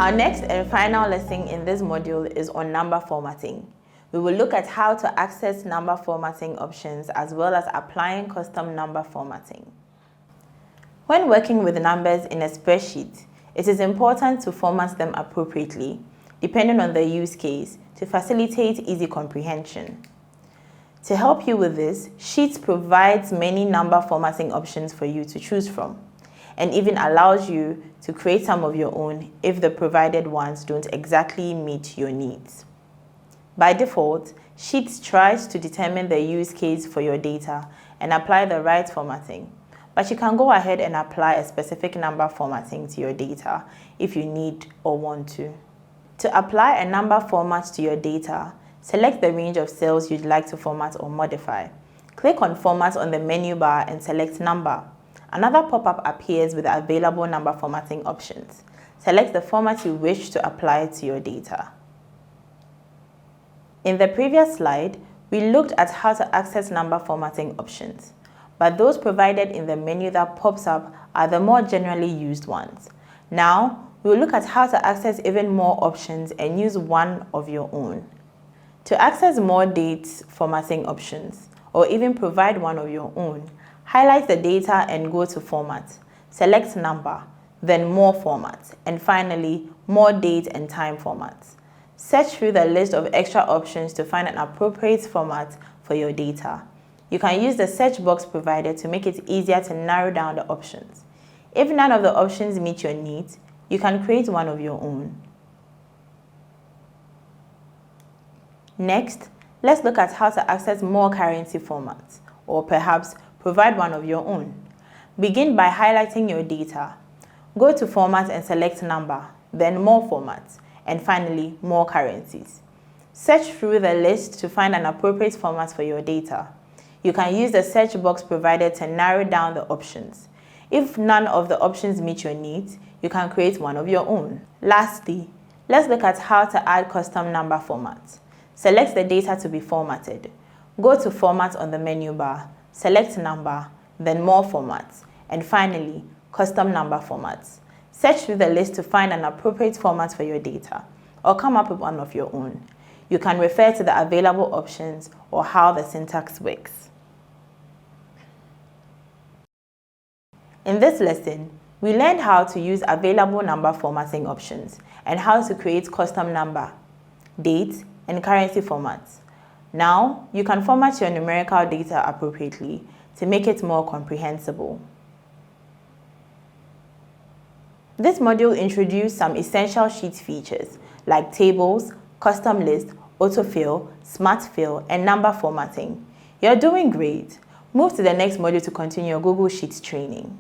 Our next and final lesson in this module is on number formatting. We will look at how to access number formatting options as well as applying custom number formatting. When working with numbers in a spreadsheet, it is important to format them appropriately, depending on the use case, to facilitate easy comprehension. To help you with this, Sheets provides many number formatting options for you to choose from, and even allows you to create some of your own if the provided ones don't exactly meet your needs. By default, Sheets tries to determine the use case for your data and apply the right formatting, but you can go ahead and apply a specific number formatting to your data if you need or want to. To apply a number format to your data, select the range of cells you'd like to format or modify. Click on Format on the menu bar and select Number. Another pop-up appears with the available number formatting options. Select the format you wish to apply to your data. In the previous slide, we looked at how to access number formatting options, but those provided in the menu that pops up are the more generally used ones. Now, we'll look at how to access even more options and use one of your own. To access more dates formatting options, or even provide one of your own, highlight the data and go to Format. Select Number, then More Formats, and finally, More Date and Time Formats. Search through the list of extra options to find an appropriate format for your data. You can use the search box provided to make it easier to narrow down the options. If none of the options meet your needs, you can create one of your own. Next, let's look at how to access more currency formats, or perhaps provide one of your own. Begin by highlighting your data. Go to Format and select Number, then More Formats, and finally, More Currencies. Search through the list to find an appropriate format for your data. You can use the search box provided to narrow down the options. If none of the options meet your needs, you can create one of your own. Lastly, let's look at how to add custom number formats. Select the data to be formatted. Go to Format on the menu bar, select Number, then More Formats, and finally, Custom Number Formats. Search through the list to find an appropriate format for your data, or come up with one of your own. You can refer to the available options or how the syntax works. In this lesson, we learned how to use available number formatting options and how to create custom number, date, and currency formats. Now, you can format your numerical data appropriately to make it more comprehensible. This module introduced some essential Sheets features like tables, custom lists, autofill, smart fill, and number formatting. You're doing great. Move to the next module to continue your Google Sheets training.